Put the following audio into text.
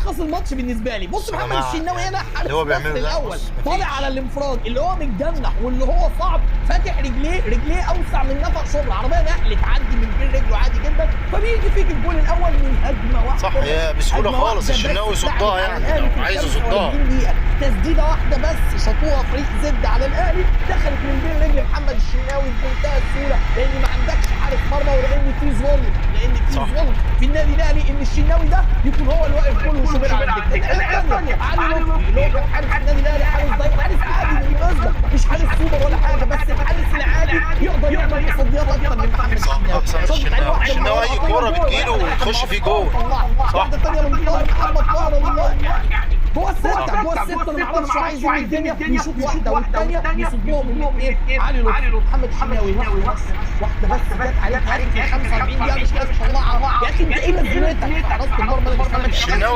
ملخص الماتش بالنسبه لي. بص محمد الشناوي هنا حارس مصر الاول طالع على الانفراد اللي هو متجنح واللي هو صعب، فاتح رجليه اوسع من نفق شبرا، عربيه نقل تعدي من بين رجله عادي جدا، فبيجي فيك الجول الاول من هجمه واحده. صح، هي بسهوله خالص الشناوي يصدها، يعني لو عايز يصدها. تسديده واحده بس شاطوها فريق زد على الاهلي، دخلت من بين رجل محمد الشناوي بمنتهى السهوله، لان ما عندكش حارس مرمى، ولان في ظلم، في النادي الاهلي ان الشناوي ده يكون هو اللي واقف كله وشوبير على الدكه. علي لطفي اللي هو كان حارس النادي الاهلي، حارس عادي بالمناسبه، مش حارس سوبر ولا حاجه، بس الحارس العادي يقدر يعمل تصديات اكتر من محمد الشناوي. الشناوي اي كوره بتجيله وتخش فيه جول. واحده ثانيه من طاهر محمد طاهر، والله جوه السته انا ما اعرفش عايز ايه الدنيا، يشوط واحده والثانيه يصدوهم الاثنين. علي لطفي محمد الشناوي واحده بس جت عليك 45 دقيقه مش عارف تطلعها. يا اخي انت ايه لازمتك في حراسه المرمى اللي محمد الشناوي؟